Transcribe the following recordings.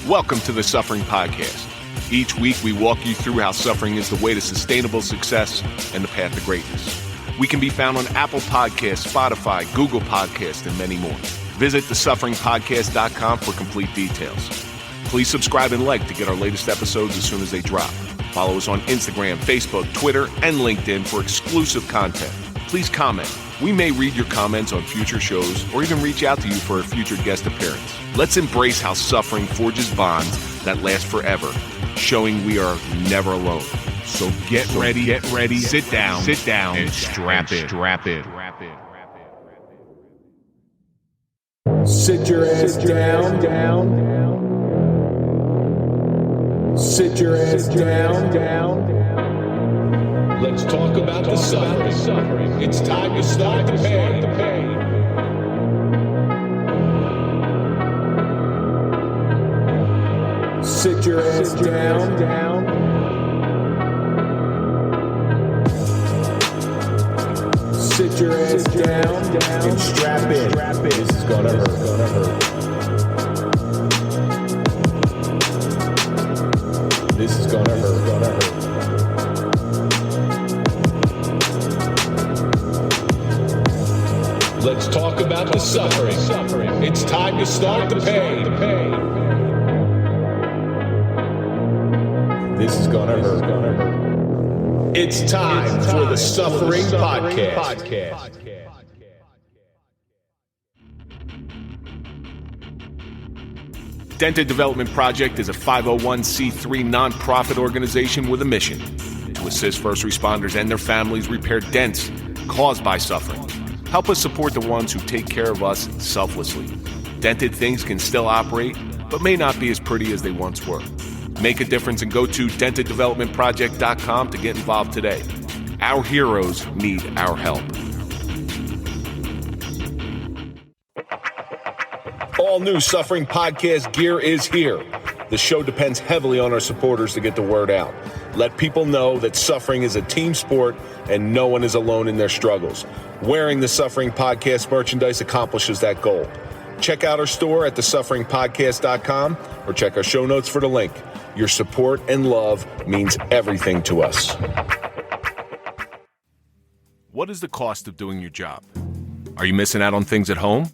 Welcome to the Suffering Podcast. Each week we walk you through how suffering is the way to sustainable success and the path to greatness. We can be found on Apple Podcasts, Spotify, Google Podcasts, and many more. Visit thesufferingpodcast.com for complete details. Please subscribe and like to get our latest episodes as soon as they drop. Follow us on Instagram, Facebook, Twitter, and LinkedIn for exclusive content. Please comment. We may read your comments on future shows or even reach out to you for a future guest appearance. Let's embrace how suffering forges bonds that last forever, showing we are never alone. So get ready, sit down, and strap in. Sit your ass down. Sit your ass down. Let's talk about the suffering. It's time to start the pain. Sit your ass down. Sit your ass down and strap in. This is gonna hurt. This is gonna hurt. Let's talk about the suffering. It's time to start the pain. This is gonna hurt. It's time for the Suffering Podcast. Dented Development Project is a 501c3 nonprofit organization with a mission to assist first responders and their families repair dents caused by suffering. Help us support the ones who take care of us selflessly. Dented things can still operate, but may not be as pretty as they once were. Make a difference and go to denteddevelopmentproject.com to get involved today. Our heroes need our help. All new Suffering Podcast gear is here. The show depends heavily on our supporters to get the word out. Let people know that suffering is a team sport and no one is alone in their struggles. Wearing the Suffering Podcast merchandise accomplishes that goal. Check out our store at thesufferingpodcast.com or check our show notes for the link. Your support and love means everything to us. What is the cost of doing your job? Are you missing out on things at home?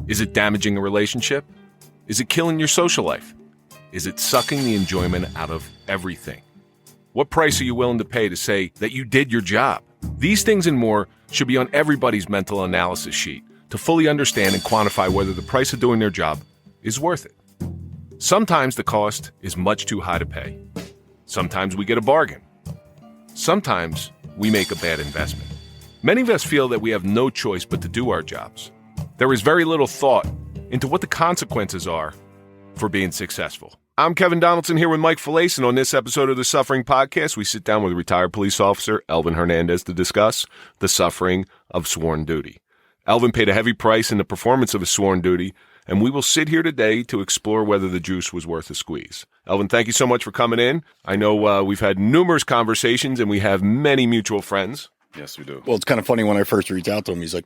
Is it damaging a relationship? Is it killing your social life? Is it sucking the enjoyment out of everything? What price are you willing to pay to say that you did your job? These things and more should be on everybody's mental analysis sheet to fully understand and quantify whether the price of doing their job is worth it. Sometimes the cost is much too high to pay. Sometimes we get a bargain. Sometimes we make a bad investment. Many of us feel that we have no choice but to do our jobs. There is very little thought into what the consequences are for being successful. I'm Kevin Donaldson here with Mike Falace, and on this episode of the Suffering Podcast, we sit down with retired police officer Elvin Hernandez to discuss the suffering of sworn duty. Elvin paid a heavy price in the performance of his sworn duty, and we will sit here today to explore whether the juice was worth a squeeze. Elvin, thank you so much for coming in. I know we've had numerous conversations, and we have many mutual friends. Yes, we do. Well, it's kind of funny when I first reached out to him, he's like,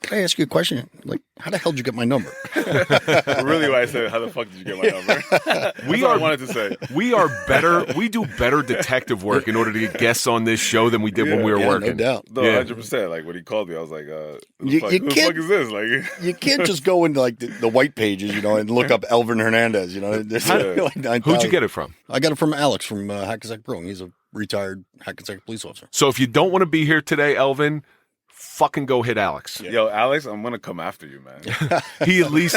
can I ask you a question? Like, how the hell did you get my number? Really, why I said, how the fuck did you get my number? I wanted to say. We do better detective work in order to get guests on this show than we did when we were working. No doubt. No, 100%. Like, when he called me, I was like, who the fuck is this? Like, you can't just go into, like, the white pages, and look up Elvin Hernandez, There's like 9,000. Who'd you get it from? I got it from Alex from Hackensack Brewing. He's a retired Hackensack police officer. So if you don't want to be here today, Elvin, fucking go hit Alex. Yeah. Yo, Alex, I'm gonna come after you, man. he at least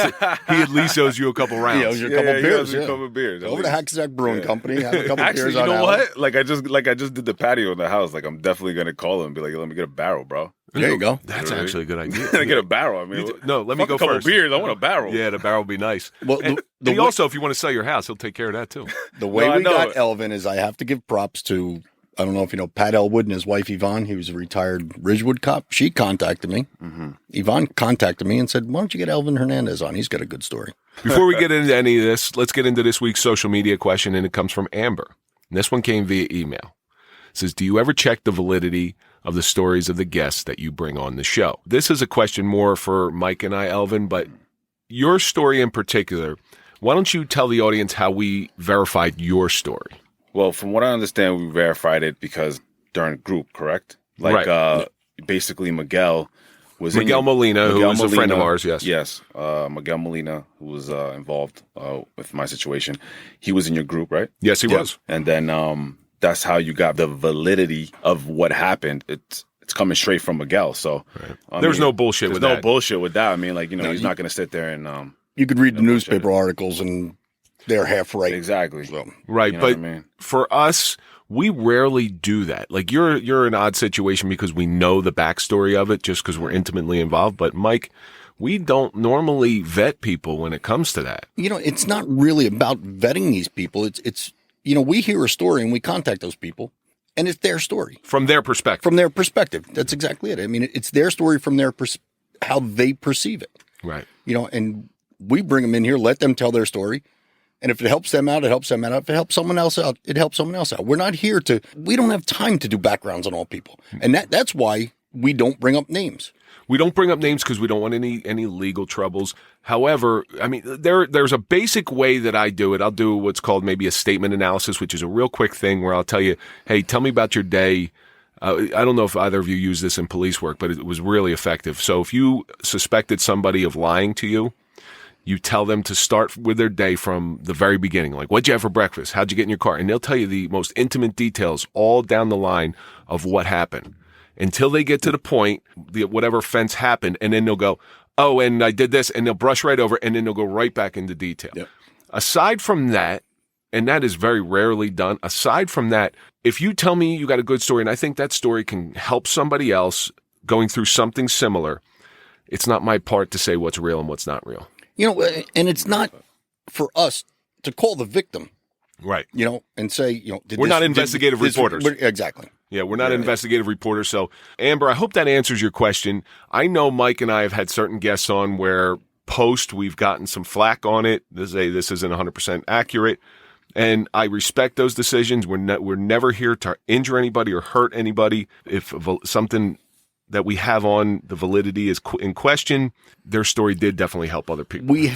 owes you a couple rounds. He owes you a couple beers. He owes you a couple beers. Over to Hackensack Brewing Company. Have a couple Actually, beers on you know Alex. what? Like I just did the patio in the house. Like, I'm definitely gonna call him and be like, let me get a barrel, bro. There you go. That's actually a good idea. I get a barrel. I mean, let me go a couple first. Beers. I want a barrel. Yeah, the barrel would be nice. Well, also, if you want to sell your house, he'll take care of that too. The way we got Elvin is I have to give props to, I don't know if you know Pat Elwood and his wife Yvonne. He was a retired Ridgewood cop. She contacted me. Mm-hmm. Yvonne contacted me and said, why don't you get Elvin Hernandez on? He's got a good story. Before we get into any of this, let's get into this week's social media question, and it comes from Amber. And this one came via email. It says, do you ever check the validity of the stories of the guests that you bring on the show? This is a question more for Mike and I, Elvin, but your story in particular, why don't you tell the audience how we verified your story? Well, from what I understand, we verified it because during group, correct? Like, basically Miguel was Miguel Molina, who was a friend of ours, yes. Yes, Miguel Molina, who was involved with my situation. He was in your group, right? Yes, he was. And then that's how you got the validity of what happened. It's coming straight from Miguel. So there's no bullshit with that. There's no bullshit with that. I mean, like, he's not going to sit there and... you could read the newspaper articles and they're half right. Exactly. So, right, but for us, we rarely do that. Like, you're an odd situation because we know the backstory of it just because we're intimately involved. But, Mike, we don't normally vet people when it comes to that. It's not really about vetting these people. It's we hear a story and we contact those people. And it's their story. From their perspective. From their perspective. That's exactly it. I mean, it's their story from their how they perceive it. Right. And we bring them in here, let them tell their story. And if it helps them out, it helps them out. If it helps someone else out, it helps someone else out. We're not here we don't have time to do backgrounds on all people. And that's why we don't bring up names. We don't bring up names because we don't want any legal troubles. However, I mean, there's a basic way that I do it. I'll do what's called maybe a statement analysis, which is a real quick thing where I'll tell you, hey, tell me about your day. I don't know if either of you use this in police work, but it was really effective. So if you suspected somebody of lying to you, you tell them to start with their day from the very beginning. Like, what'd you have for breakfast? How'd you get in your car? And they'll tell you the most intimate details all down the line of what happened until they get to the point, whatever offense happened. And then they'll go, oh, and I did this. And they'll brush right over. And then they'll go right back into detail. Yep. Aside from that, and that is very rarely done. Aside from that, if you tell me you got a good story, and I think that story can help somebody else going through something similar, it's not my part to say what's real and what's not real. And it's not for us to call the victim. Right. And say, we're not investigative reporters. Exactly. Yeah, we're not investigative reporters. So, Amber, I hope that answers your question. I know Mike and I have had certain guests on where we've gotten some flack on it. This isn't 100% accurate. And I respect those decisions. We're never here to injure anybody or hurt anybody. If something that we have on the validity is in question, their story did definitely help other people. We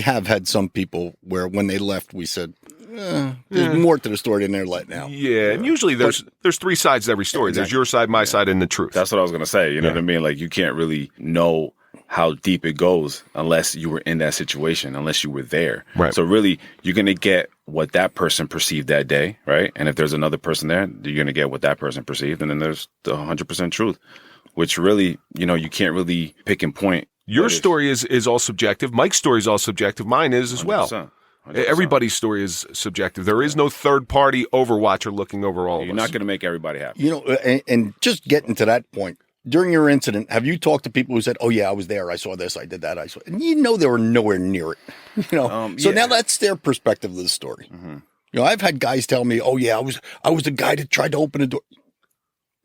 have had some people where when they left, we said, there's more to the story than they're letting out. Yeah, and usually there's three sides to every story. Exactly. There's your side, my side, and the truth. That's what I was going to say. You know what I mean? Like, you can't really know how deep it goes unless you were in that situation, unless you were there. Right. So really, you're going to get what that person perceived that day, right? And if there's another person there, you're going to get what that person perceived, and then there's the 100% truth, which really, you can't really pick and point. Your story is all subjective. Mike's story is all subjective. Mine is as 100%. Well. 100%. Everybody's story is subjective. There is no third-party overwatcher looking over all of us. You're not going to make everybody happy. And just getting to that point, during your incident, have you talked to people who said, oh, yeah, I was there, I saw this, I did that, I saw it. And they were nowhere near it. So now that's their perspective of the story. Mm-hmm. I've had guys tell me, oh, yeah, I was the guy that tried to open a door.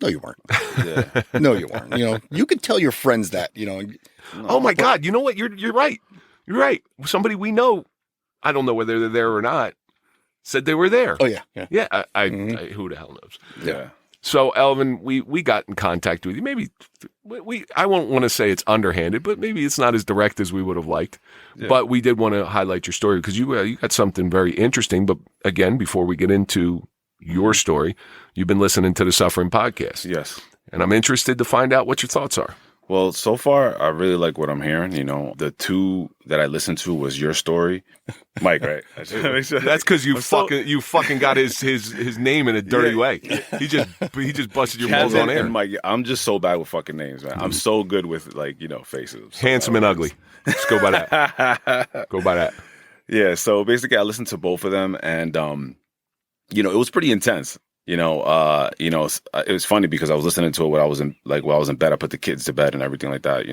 No, you weren't. Yeah. No, you weren't. You could tell your friends that, Oh, my God. You know what? You're right. You're right. Somebody we know, I don't know whether they're there or not, said they were there. Oh, yeah. Yeah, I who the hell knows? Yeah. So, Elvin, we got in contact with you. Maybe I won't want to say it's underhanded, but maybe it's not as direct as we would have liked. Yeah. But we did want to highlight your story because you got something very interesting. But again, before we get into your story, you've been listening to the Suffering Podcast. Yes. And I'm interested to find out what your thoughts are. Well, so far, I really like what I'm hearing. The two that I listened to was your story, Mike, right? That's because you fucking got his name in a dirty way. He just busted your balls on air. And Mike, I'm just so bad with fucking names, man. I'm so good with faces. So handsome and ugly. Let's go by that. Go by that. Yeah. So basically, I listened to both of them, and it was pretty intense. It was funny because I was listening to it while I was in bed. I put the kids to bed and everything like that,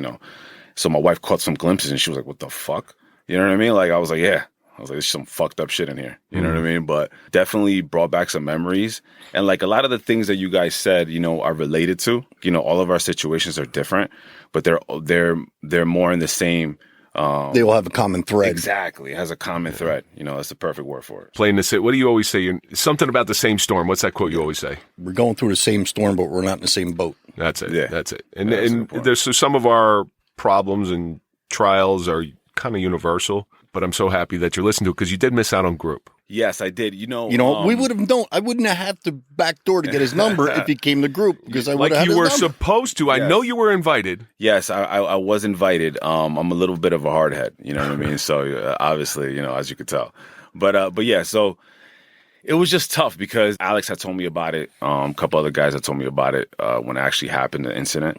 So my wife caught some glimpses and she was like, what the fuck? You know what I mean? Like, I was like, yeah. I was like, there's some fucked up shit in here. You know what I mean? But definitely brought back some memories. And like a lot of the things that you guys said, are related to, all of our situations are different, but they're more in the same. They all have a common thread. Exactly. It has a common thread. That's the perfect word for it. Plain to say, what do you always say? Something about the same storm. What's that quote you always say? We're going through the same storm, but we're not in the same boat. That's it. Yeah. That's it. And there's some of our problems and trials are kind of universal, but I'm so happy that you're listening to it because you did miss out on group. Yes, I did. We would have known. I wouldn't have had to backdoor to get his number if he came to group because I would have Like had you his were number. supposed to. I know you were invited. Yes, I was invited. I'm a little bit of a hardhead, you know what I mean? So obviously, as you could tell. But yeah, so it was just tough because Alex had told me about it. A couple other guys had told me about it when it actually happened, the incident.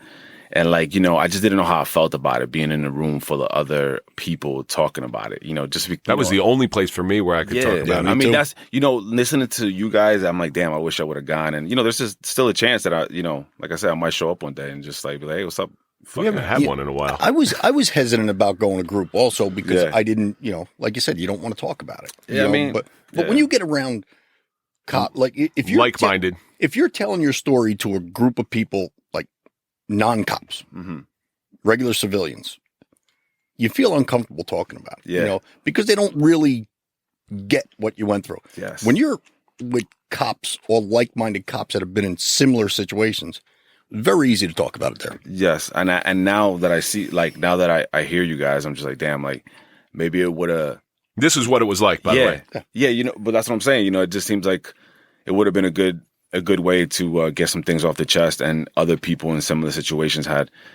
And I just didn't know how I felt about it, being in a room full of other people talking about it. That was the only place for me where I could talk about it. I mean, that's, listening to you guys, I'm like, damn, I wish I would have gone. And, there's just still a chance that like I said, I might show up one day and just be like, hey, what's up? We haven't had one in a while. I was hesitant about going to group also because I didn't, like you said, you don't want to talk about it. But when you get around if you're like-minded, if you're telling your story to a group of people like non-cops, regular civilians, you feel uncomfortable talking about it, because they don't really get what you went through. Yes. When you're with cops or like-minded cops that have been in similar situations, very easy to talk about it there. Yes, and now that I see, now that I hear you guys, I'm just like, damn, maybe it would have. This is what it was like, by the way. Yeah, but that's what I'm saying. It just seems like it would have been a good way to get some things off the chest, and other people in similar situations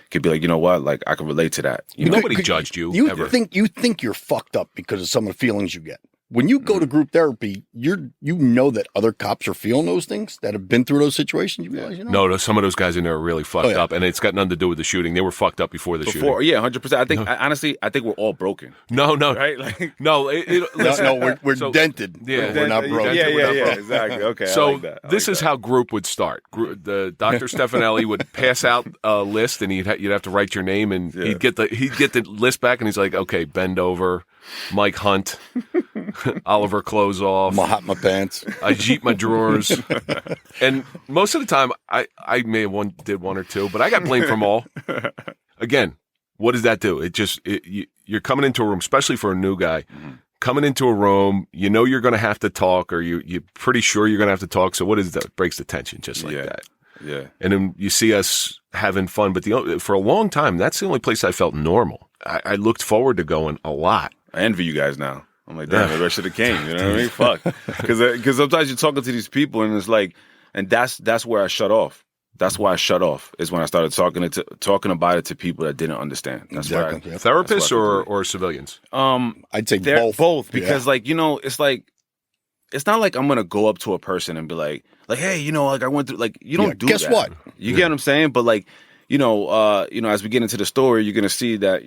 could be like, you know what, I could relate to that. Nobody judged you. You ever. think you're fucked up because of some of the feelings you get. When you go to group therapy, you know that other cops are feeling those things that have been through those situations. You realize, No, some of those guys in there are really fucked up, and it's got nothing to do with the shooting. They were fucked up before the shooting. Yeah, 100%. I think honestly, I think we're all broken. No, right? No, we're dented. Yeah, we're not broken. Yeah, exactly. Okay. So this is how group would start. The Dr. Stefanelli would pass out a list, and you'd have to write your name, and he'd get the list back, and he's like, okay, bend over. Mike Hunt, Oliver clothes off, Mahatma pants. I jeep my drawers, and most of the time I may have did one or two, but I got blamed from all. Again, what does that do? You're coming into a room, especially for a new guy, coming into a room. You're going to have to talk, or you're pretty sure you're going to have to talk. So what is that? It breaks the tension just like that. Yeah. And then you see us having fun, but for a long time, that's the only place I felt normal. I looked forward to going a lot. I envy you guys now. I'm like, damn, maybe I should have came. You know what I mean? Fuck. Because sometimes you're talking to these people and it's like, and that's where I shut off. That's why I shut off, is when I started talking about it to people that didn't understand. That's exactly. Therapists or civilians? I'd say both. Both, because it's not like I'm gonna go up to a person and be like, hey, I went through, you don't do guess that. what? You get what I'm saying? But as we get into the story, you're gonna see that,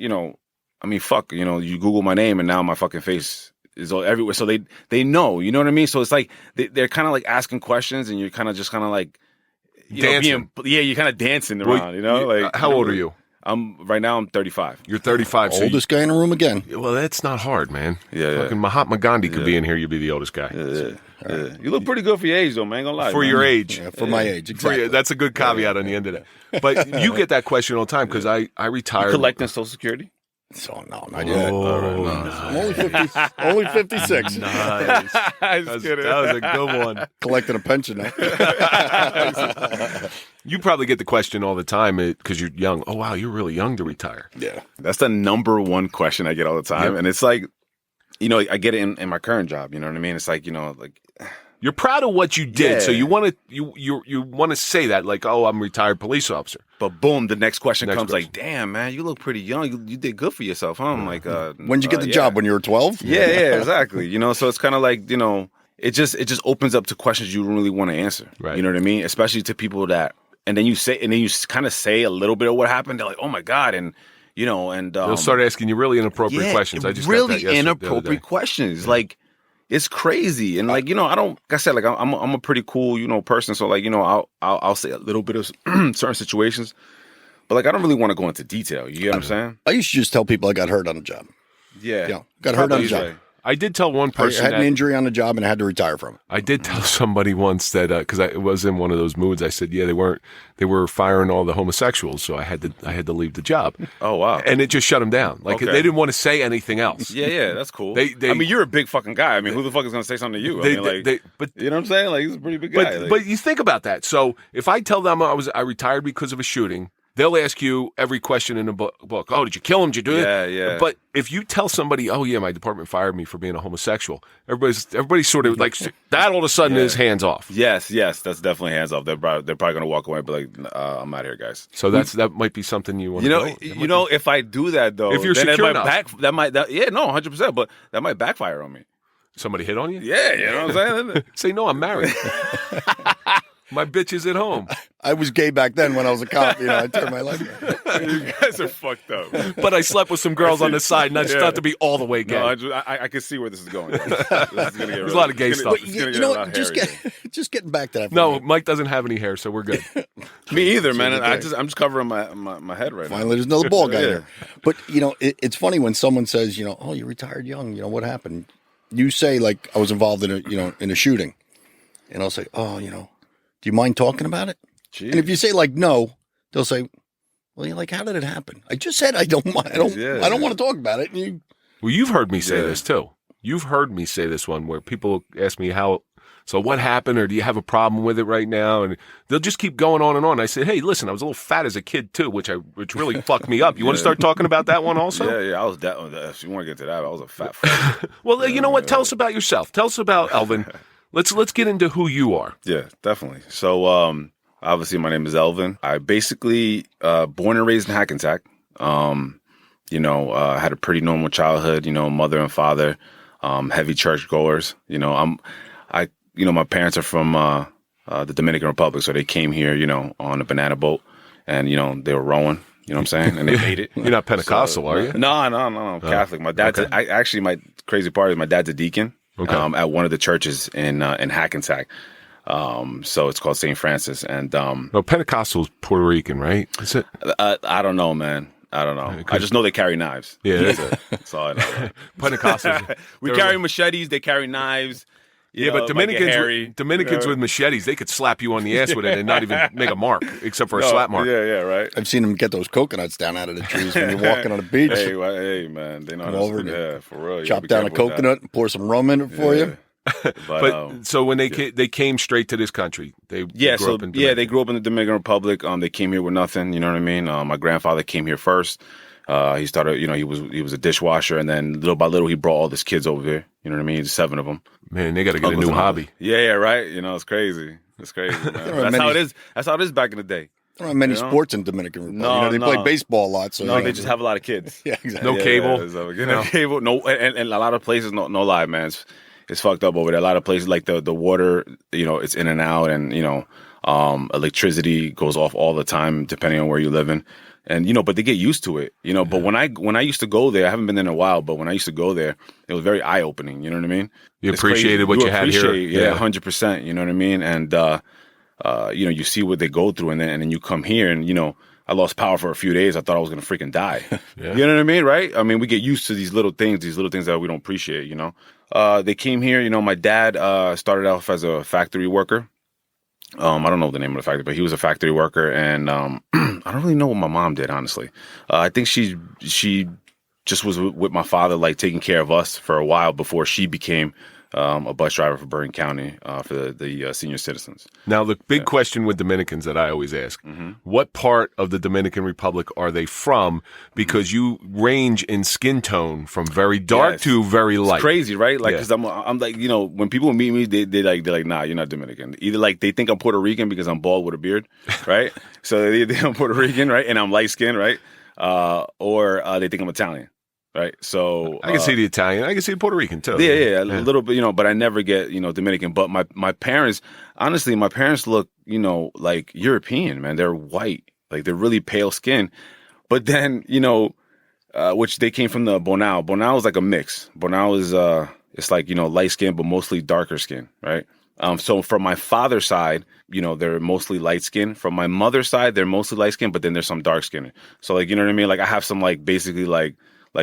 I mean, fuck, you Google my name and now my fucking face is all everywhere. So they know, you know what I mean? So it's like they're kind of asking questions, and you're kind of just kind of dancing. You're kind of dancing around, how old are you? Right now I'm 35. You're 35. Oldest guy in the room again. Well, that's not hard, man. Yeah. Fucking Mahatma Gandhi could be in here. You'd be the oldest guy. Yeah. You look pretty good for your age, though, man. Ain't gonna lie. For your age. Yeah, for my age, exactly. That's a good caveat on the end of that. But you get that question all the time because I retired. You collecting Social Security? So no, not yet. Oh, I'm only 56. Nice. That was a good one. Collecting a pension now. You probably get the question all the time because you're young. Oh, wow, you're really young to retire. Yeah. That's the number one question I get all the time. Yep. And it's like, I get it in my current job. You know what I mean? It's like, you're proud of what you did, so you want to say that, like, oh, I'm a retired police officer. But boom, the next question comes like, damn, man, you look pretty young. You did good for yourself, huh? I'm like, when'd you get the job? When you were 12? Yeah, exactly. So it's kind of like, it just opens up to questions you don't really want to answer. Right. You know what I mean? Especially to people that, and then you kind of say a little bit of what happened. They're like, oh my God, and they'll start asking you really inappropriate questions. I just really got that inappropriate questions. Like, it's crazy. And like, I don't, like I said, like I'm a pretty cool, person. So like, I'll say a little bit of certain situations, but like, I don't really want to go into detail. You get what I'm saying? I used to just tell people I got hurt on the job. Yeah. Got hurt on the job. I did tell one person I had an injury on the job and I had to retire from it. I did tell somebody once that because I was in one of those moods. I said, "Yeah, they were firing all the homosexuals, so I had to leave the job." Oh wow! And it just shut them down. Like they didn't want to say anything else. Yeah, that's cool. I mean, you're a big fucking guy. I mean, who the fuck is going to say something to you? But you know what I'm saying? Like, he's a pretty big guy. But you think about that. So if I tell them I retired because of a shooting, they'll ask you every question in a book. Oh, did you kill him? Did you do it? Yeah. But if you tell somebody, oh yeah, my department fired me for being a homosexual, everybody's sort of like that. All of a sudden is hands off. Yes, that's definitely hands off. They're probably going to walk away and be like, I'm out of here, guys. So that might be something you want to know. If I do that though, if you're then secure it might enough, 100%. But that might backfire on me. Somebody hit on you? Yeah, you know what I'm saying? Say, no, I'm married. My bitch is at home. I was gay back then when I was a cop. I turned my life around. You guys are fucked up. But I slept with some girls on the side, not to be all the way gay. No, I can see where this is going. This is gonna get There's a lot of gay stuff. Just getting back to that. No, Mike doesn't have any hair, so we're good. Me either, man. I'm just covering my head right now. Finally, there's another ball guy there. But it's funny when someone says, oh, you retired young. What happened? You say like I was involved in a shooting, and I'll say, oh, do you mind talking about it? Jeez. And if you say like no, they'll say, well, you're like, how did it happen? I just said I don't mind. I don't want to talk about it. Well, you've heard me say this too. You've heard me say this one where people ask me so what happened, or do you have a problem with it right now? And they'll just keep going on and on. I say, hey, listen, I was a little fat as a kid too, which really fucked me up. You want to start talking about that one also? Yeah. I was that. If you want to get to that, I was a fat fuck. Well, you know what? Tell us about yourself. Tell us about Elvin. Let's get into who you are. Yeah, definitely. So, obviously, my name is Elvin. I basically born and raised in Hackensack. Had a pretty normal childhood. Mother and father, heavy church goers. My parents are from the Dominican Republic, so they came here, on a banana boat, and they were rowing. You know what I'm saying? And they made it. You're not Pentecostal, are you? No. I'm Catholic. My dad's. Okay. My crazy part is my dad's a deacon. Okay. At one of the churches in Hackensack. So it's called St. Francis. And Pentecostal's Puerto Rican, right? Is it? I don't know, man. I don't know. I just know they carry knives. Yeah, that's all I know. Pentecostals. We carry machetes. They carry knives. But Dominicans with machetes, they could slap you on the ass with it and not even make a mark, except for a slap mark. Yeah, right. I've seen them get those coconuts down out of the trees when you're walking on the beach. Hey, man, they know how for real. Chop down a coconut and pour some rum in it for you. But so when they came straight to this country, they grew up in the Dominican Republic. They came here with nothing. You know what I mean? My grandfather came here first. He started, he was a dishwasher, and then little by little he brought all his kids over here. You know what I mean? 7 of them. Man, they got to get a new hobby. Yeah, right. It's crazy. It's crazy, man. That's how it is. That's how it is back in the day. I don't have many sports in Dominican Republic. They play baseball a lot. So they just have a lot of kids. Yeah, exactly. No cable. No cable. No, and a lot of places. No lie, man. It's fucked up over there. A lot of places like the water. It's in and out, and electricity goes off all the time depending on where you live in. And but they get used to it. But when I used to go there, I haven't been there in a while. But when I used to go there, it was very eye opening. You know what I mean? You appreciated what you had here. Yeah, 100%. You know what I mean? And you see what they go through, and then you come here, and I lost power for a few days. I thought I was gonna freaking die. Yeah. You know what I mean? Right? I mean, we get used to these little things that we don't appreciate. They came here. My dad started off as a factory worker. I don't know the name of the factory, but he was a factory worker, and I don't really know what my mom did, honestly. I think she just was with my father, like taking care of us for a while before she became a bus driver for Bergen County for the senior citizens. Now, the big question with Dominicans that I always ask, what part of the Dominican Republic are they from? Because you range in skin tone from very dark to very light. It's crazy, right? Like, because I'm like, when people meet me, they're like, nah, you're not Dominican. Either like they think I'm Puerto Rican because I'm bald with a beard, right? So they think I'm Puerto Rican, right? And I'm light skinned, right? Or they think I'm Italian. Right, so I can see the Italian. I can see the Puerto Rican too. Yeah, a little bit, but I never get, Dominican. But my parents, honestly, look, like European, man. They're white, like they're really pale skin. But then, which they came from the Bonao. Bonao is like a mix. Bonao is it's like light skin, but mostly darker skin, right? So from my father's side, they're mostly light skin. From my mother's side, they're mostly light skin, but then there's some dark skin. So like, you know what I mean? Like I have some like basically like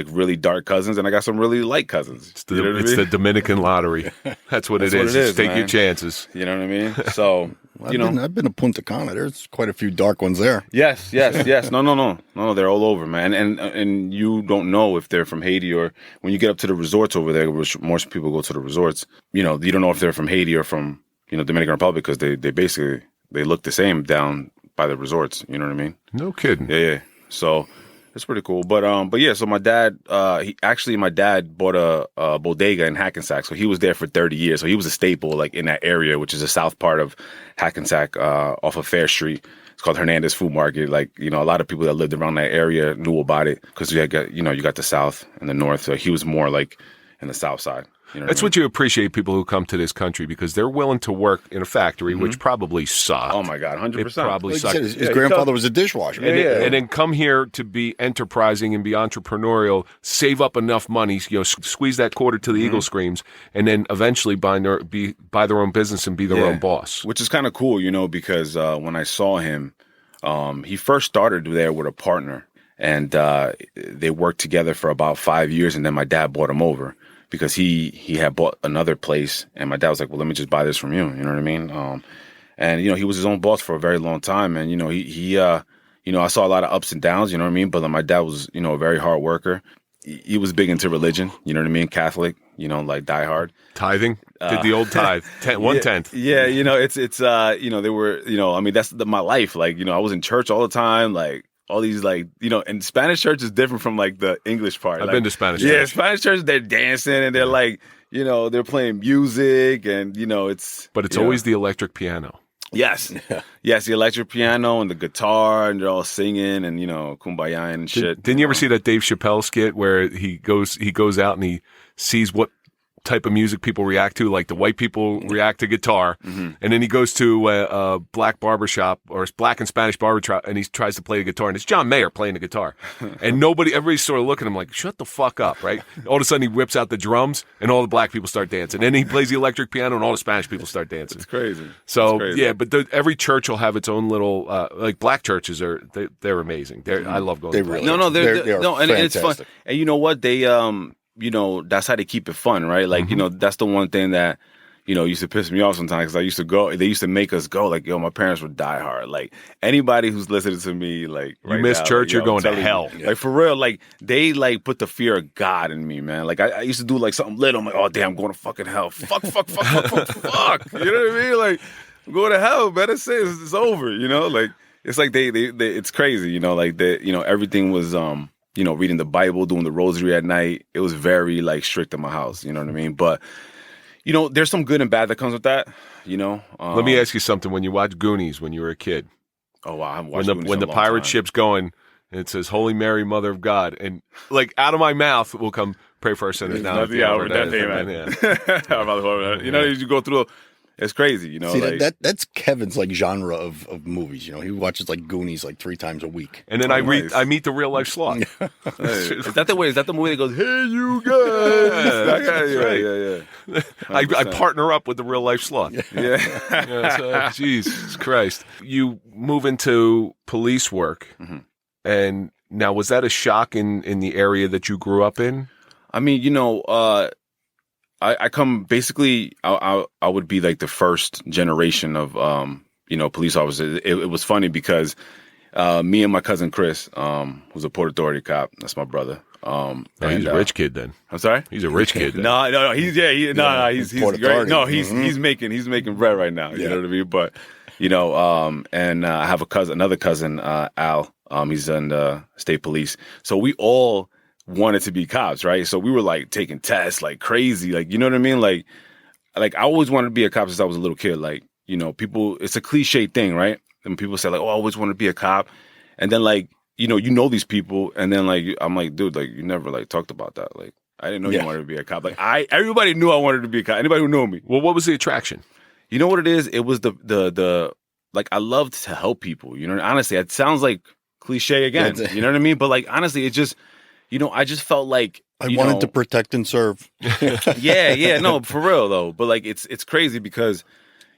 really dark cousins, and I got some really light cousins. It's the Dominican lottery. That's what it is. Just take your chances. You know what I mean? So, I've been to Punta Cana. There's quite a few dark ones there. Yes. No, they're all over, man. And you don't know if they're from Haiti, or when you get up to the resorts over there, which most people go to the resorts, you don't know if they're from Haiti or from, Dominican Republic, because they basically, they look the same down by the resorts. You know what I mean? No kidding. Yeah. So it's pretty cool. But yeah. So my dad, my dad bought a bodega in Hackensack. So he was there for 30 years. So he was a staple like in that area, which is the south part of Hackensack, off of Fair Street. It's called Hernandez Food Market. Like, a lot of people that lived around that area knew about it because you got the south and the north. So he was more like in the south side. That's what you appreciate people who come to this country because they're willing to work in a factory, which probably sucked. Oh my God, 100%. It probably Like sucked. you said, his grandfather was a dishwasher. And then come here to be enterprising and be entrepreneurial, save up enough money, squeeze that quarter till the eagle screams, and then eventually buy their own business and be their own boss. Which is kind of cool, because when I saw him, he first started there with a partner, and they worked together for about 5 years, and then my dad bought him over. Because he had bought another place, and my dad was like, "Well, let me just buy this from you." You know what I mean? And he was his own boss for a very long time, and he I saw a lot of ups and downs. You know what I mean? But my dad was a very hard worker. He was big into religion. You know what I mean? Catholic. Like diehard. Tithing. Did the old tithe 1/10. Yeah. It's they were that's my life. Like I was in church all the time. Like. All these and Spanish church is different from like the English part. I've been to Spanish church. Yeah, Spanish church, they're dancing and they're like, they're playing music and it's. But it's always the electric piano. Yes. Yes, the electric piano and the guitar and they're all singing and kumbaya and shit. Didn't you ever see that Dave Chappelle skit where he goes out and he sees what type of music people react to, like the white people react to guitar, and then he goes to a black barbershop or black and Spanish barbershop and he tries to play the guitar and it's John Mayer playing the guitar and everybody's sort of looking at him like, shut the fuck up, right? All of a sudden he whips out the drums and all the black people start dancing. And then he plays the electric piano and all the Spanish people start dancing. It's crazy. So, it's crazy. Yeah, but every church will have its own little, like black churches they're amazing. I love going to black churches. They are and it's fun. And you know what? They, that's how they keep it fun, right? Like, that's the one thing that, used to piss me off sometimes because they used to make us go like, my parents would die hard. Like anybody who's listening to me, like you miss now, church, you're going to hell. Like for real, like they like put the fear of God in me, man. Like I used to do like something little. I'm like, oh damn, I'm going to fucking hell. Fuck. You know what I mean? Like I'm going to hell, man. It's over, like it's like they it's crazy, like that, everything was reading the Bible, doing the rosary at night. It was very like strict in my house. You know what I mean? But, there's some good and bad that comes with that, Let me ask you something. When you watched Goonies when you were a kid. Oh, wow. I haven't watched Goonies when the pirate time. ship's going and it says, Holy Mary, Mother of God. And like out of my mouth will come, pray for our sinners now. Yeah, you go through. It's crazy, See, that's Kevin's like genre of movies. He watches like Goonies like 3 times a week. And then I meet the real life sloth. Is that the way? Is that the movie that goes, "Hey, you guys"? Yeah. I partner up with the real life sloth. Yeah. Jesus Christ! You move into police work, and now was that a shock in the area that you grew up in? I mean, I come basically. I would be like the first generation of police officers. It was funny because me and my cousin Chris, who's a Port Authority cop. That's my brother. He's a rich kid then. I'm sorry. He's a rich kid. Then. No. He's great. No, he's making bread right now. You know what I mean? But and I have another cousin, Al. He's in the state police. So we all wanted to be cops, right? So we were like taking tests like crazy, like, you know what I mean? Like I always wanted to be a cop since I was a little kid. Like, people, it's a cliche thing, right? And people say like, oh, I always wanted to be a cop. And then like, these people. And then like, I'm like, dude, like you never like talked about that. Like, I didn't know you wanted to be a cop. Like everybody knew I wanted to be a cop. Anybody who knew me. Well, what was the attraction? You know what it is? It was the like, I loved to help people, honestly, it sounds like cliche again, you know what I mean? But like, honestly, it just, I just felt like I wanted to protect and serve. Yeah, no, for real though. But like, it's crazy because,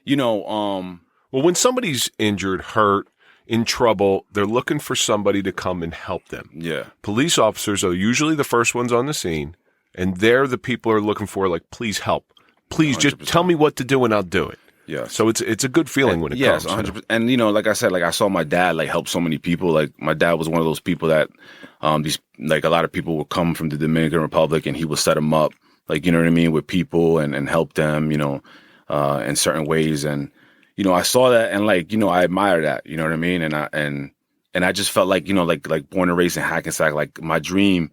well, when somebody's injured, hurt, in trouble, they're looking for somebody to come and help them. Yeah. Police officers are usually the first ones on the scene, and they're the people who are looking for like, please help. Please 100%. Just tell me what to do and I'll do it. Yeah. So it's a good feeling when it comes. Yes, 100%. And like I said, like I saw my dad like help so many people. Like my dad was one of those people that these like a lot of people would come from the Dominican Republic and he would set them up, like, you know what I mean, with people and help them, in certain ways. And I saw that and like, I admire that, you know what I mean? And I just felt like, like born and raised in Hackensack, like my dream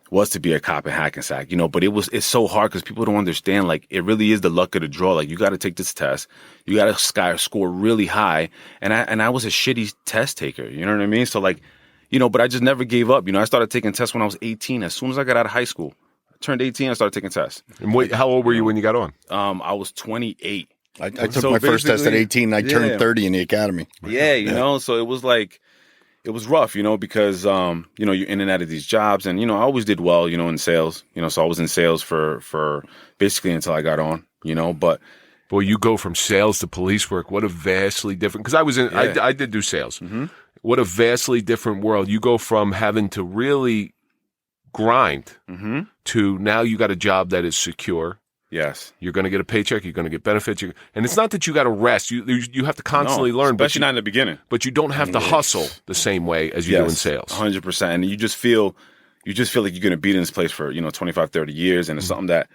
was to be a cop in Hackensack, but it's so hard because people don't understand, like, it really is the luck of the draw. Like, you got to take this test. You got to score really high. And I was a shitty test taker, you know what I mean? So, like, but I just never gave up. I started taking tests when I was 18. As soon as I got out of high school, I turned 18, I started taking tests. And how old were you when you got on? I was 28. I took my first test at 18, and I turned 30 in the academy. Yeah, so it was like, it was rough, because, you're in and out of these jobs. And, I always did well, in sales, so I was in sales for basically until I got on, but. Boy, you go from sales to police work. What a vastly different, because I did do sales. Mm-hmm. What a vastly different world. You go from having to really grind to now you got a job that is secure. Yes. You're going to get a paycheck. You're going to get benefits. And it's not that you got to rest. You have to constantly learn. Especially not in the beginning. But you don't have to hustle the same way as you do in sales. 100%. And you just feel like you're going to be in this place for, 25, 30 years. And it's something that...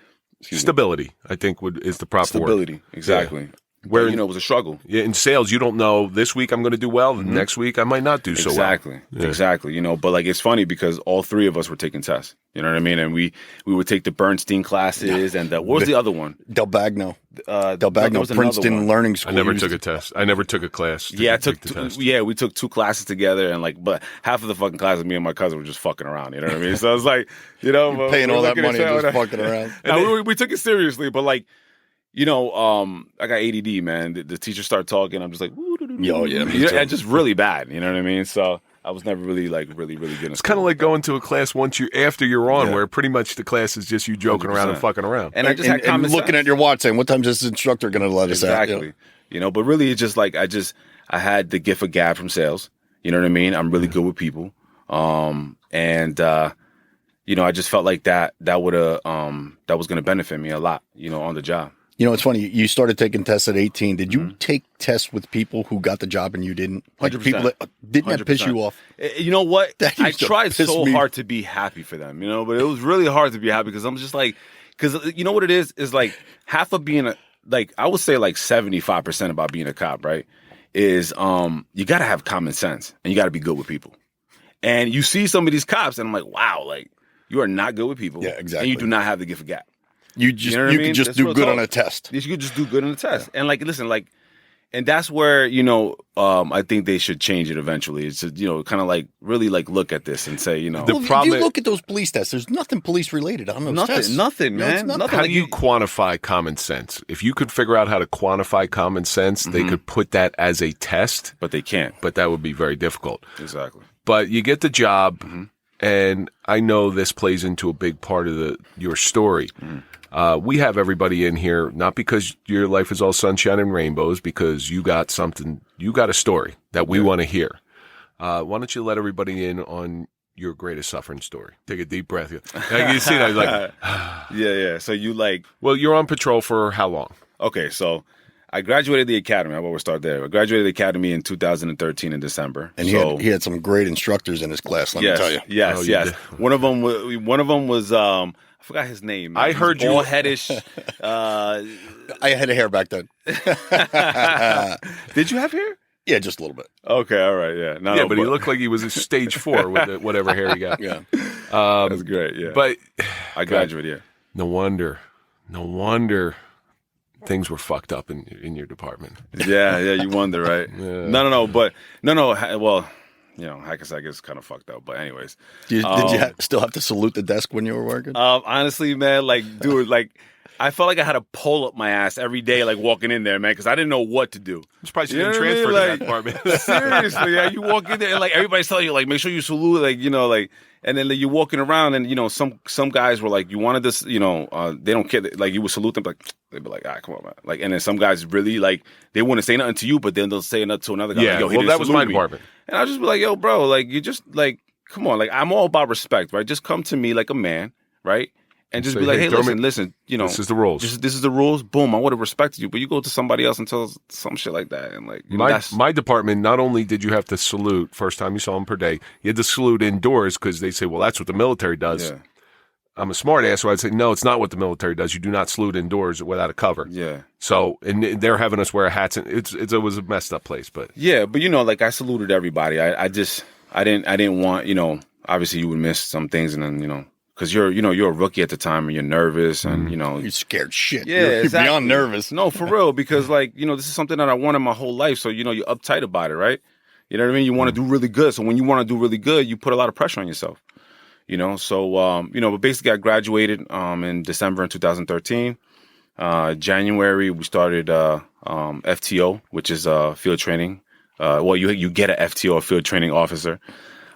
Stability, I think, is the proper word. Stability, exactly. Yeah. Where, it was a struggle. Yeah, in sales, you don't know this week I'm going to do well, and next week I might not do so well. Exactly. But like, it's funny because all three of us were taking tests. You know what I mean? And we would take the Bernstein classes and what was the other one? Del Bagno, Princeton Learning School. I never took a test. I never took a class. We took 2 classes together, and but half of the fucking classes, me and my cousin were just fucking around. You know what I mean? So I was like, paying all that money and just fucking around. And we took it seriously, but like. I got ADD, man. The teacher started talking. I'm just like, and just really bad. You know what I mean? So I was never really really good. It's kind of like going to a class after you're on, where pretty much the class is just you joking 100%. Around and fucking around. And I just had common looking sense. at your watch, saying, "What time is this instructor going to let us out?" Exactly. But really, it's just like I had the gift of gab from sales. You know what I mean? I'm really good with people. I just felt like that would that was going to benefit me a lot. On the job. It's funny. You started taking tests at 18. Did you take tests with people who got the job and you didn't? Like 100%. people that didn't that piss you off? You know what? I used to tried piss so me. hard to be happy for them, but it was really hard to be happy because I'm just like, because you know what it is like half of being I would say like 75% about being a cop, right? Is you got to have common sense and you got to be good with people. And you see some of these cops and I'm like, wow, like you are not good with people. Yeah, exactly. And you do not have the gift of gab. You can just do good on a test. You could just do good on a test. And listen, and that's where, I think they should change it eventually. It's kind of really look at this and say, the problem if you look at those police tests, there's nothing police related on those tests. Nothing, man. Nothing. How do you quantify common sense? If you could figure out how to quantify common sense, they could put that as a test. But they can't. But that would be very difficult. Exactly. But you get the job, and I know this plays into a big part of your story. We have everybody in here, not because your life is all sunshine and rainbows, because you got a story that we want to hear. Why don't you let everybody in on your greatest suffering story? Take a deep breath. You see that? Like, yeah. So well, you're on patrol for how long? Okay, so I graduated the academy. I will start there. I graduated the academy in 2013 in December. And he had some great instructors in his class, let me tell you. Yes. One of them was I forgot his name. I heard you all headish. I had hair back then. Did you have hair? Yeah, just a little bit. Okay, all right, yeah. But he looked like he was at stage 4 with whatever hair he got. Yeah, that's great. Yeah, but I graduated. Yeah, no wonder things were fucked up in your department. Yeah, you wonder, right? Yeah. No. Well, Hackensack is kind of fucked up. But anyways, did you still have to salute the desk when you were working? Honestly, man, dude, I felt like I had to pull up my ass every day, walking in there, man, because I didn't know what to do. I'm surprised you didn't transfer to that department. Seriously, yeah, you walk in there and everybody's telling you, make sure you salute, and then you're walking around and some guys were like, you wanted this, they don't care, you would salute them, they'd be like, all right, come on, man, and then some guys really they wouldn't say nothing to you, but then they'll say nothing to another guy. Yeah, well, that was my department, and I'll just be like, yo, bro, you just come on, I'm all about respect, right? Just come to me like a man, right? And just be like, hey, listen, this is the rules. This is the rules. Boom, I would have respected you. But you go to somebody else and tell some shit like that. And my department, not only did you have to salute first time you saw them per day, you had to salute indoors because they say, well, that's what the military does. I'm a smart ass, so I'd say, no, it's not what the military does. You do not salute indoors without a cover. Yeah. So, and they're having us wear hats, and it was a messed up place, but. Yeah, but like I saluted everybody. I didn't want, obviously you would miss some things, and then, because you're a rookie at the time and you're nervous and, You're scared shit. Yeah, You're exactly. beyond nervous. No, for real, because this is something that I wanted my whole life. So, you're uptight about it, right? You know what I mean? You want to do really good. So when you want to do really good, you put a lot of pressure on yourself, So, but basically I graduated in December in 2013. January, we started FTO, which is field training. Well, you get an FTO, a field training officer.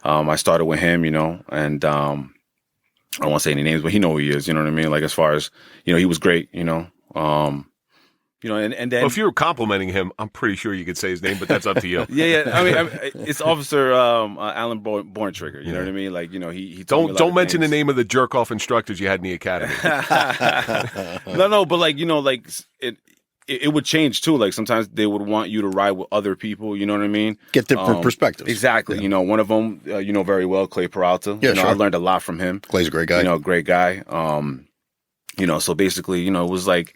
I started with him, and I don't want to say any names, but he know who he is. You know what I mean? Like as far as he was great. And then Well, if you were complimenting him, I'm pretty sure you could say his name, but that's up to you. yeah. I mean, it's Officer Alan Borntrigger. You know what I mean? Like he told me don't mention the things. name of the jerk off instructors you had in the academy. No, but it would change too. Like sometimes they would want you to ride with other people. You know what I mean? Get different perspectives. Exactly. Yeah. One of them, very well, Clay Peralta. Yeah, sure. I learned a lot from him. Clay's a great guy. Great guy. So basically, it was like,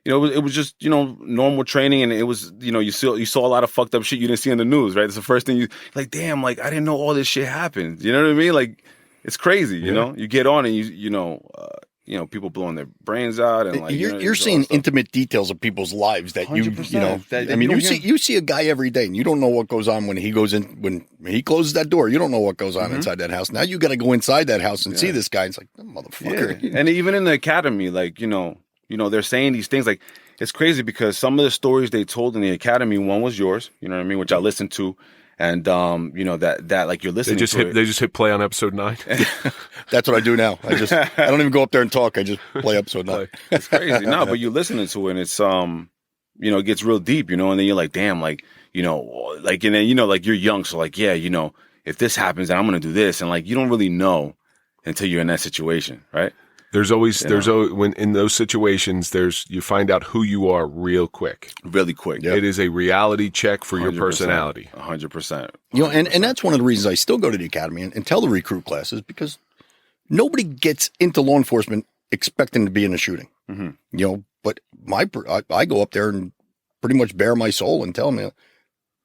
it was just, normal training, and it was, you saw a lot of fucked up shit you didn't see in the news, right? It's the first thing you like, damn, like I didn't know all this shit happened. You know what I mean? Like it's crazy, you know. You get on and people blowing their brains out, and like you're seeing intimate details of people's lives that 100%. you see a guy every day, and you don't know what goes on when he goes in. When he closes that door, you don't know what goes on inside that house. Now you got to go inside that house and see this guy. It's like, oh, motherfucker. Yeah. And even in the academy, like they're saying these things. Like it's crazy because some of the stories they told in the academy, one was yours. You know what I mean? Which I listened to. And that like you're listening. They just hit play on episode 9. That's what I do now. I don't even go up there and talk. I just play episode 9. It's crazy. No, but you're listening to it, and it's it gets real deep, and then you're like, damn, like like, and then like you're young, so like, yeah, if this happens, then I'm gonna do this, and like you don't really know until you're in that situation, right? There's always when in those situations you find out who you are real quick. Really quick. Yep. It is a reality check for your personality. 100%. And that's one of the reasons I still go to the academy and tell the recruit classes, because nobody gets into law enforcement expecting to be in a shooting. Mm-hmm. But I go up there and pretty much bare my soul and tell them,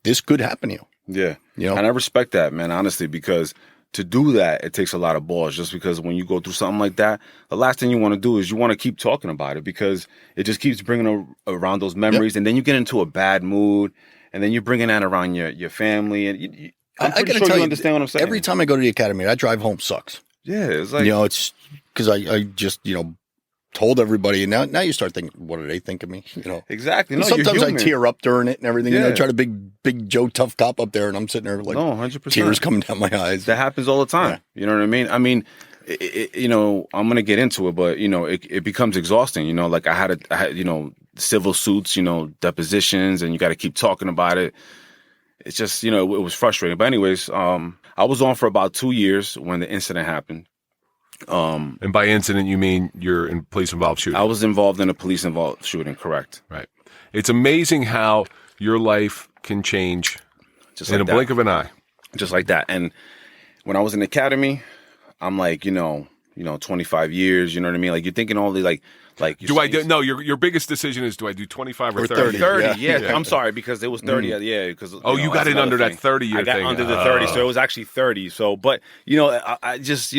this could happen to you. Yeah. And I respect that, man, honestly, because to do that, it takes a lot of balls, just because when you go through something like that, the last thing you want to do is you want to keep talking about it, because it just keeps bringing around those memories. Yep. And then you get into a bad mood, and then you're bringing that around your family. And I'm pretty sure you understand what I'm saying. Every time I go to the academy, that drive home sucks. Yeah, it's like, it's because I just, told everybody, and now you start thinking, what do they think of me? Exactly. No, sometimes I tear up during it and everything. Yeah. I try to big Joe tough cop up there, and I'm sitting there like 100%. tears coming down my eyes. That happens all the time. Yeah. You know what I mean? I mean, I'm gonna get into it, but it becomes exhausting. Like I had civil suits, depositions, and you got to keep talking about it. It's just it was frustrating. But anyways, I was on for about 2 years when the incident happened. And by incident, you mean you're in police-involved shooting? I was involved in a police-involved shooting, correct. Right. It's amazing how your life can change just in a blink of an eye. Just like that. And when I was in the academy, I'm like, 25 years, you know what I mean? Like, you're thinking all the, like your biggest decision is, do I do 25 or 30? 30, yeah. I'm sorry, because it was 30, because... you got in under that 30-year thing. I got under the 30, so it was actually 30. So, but, I just,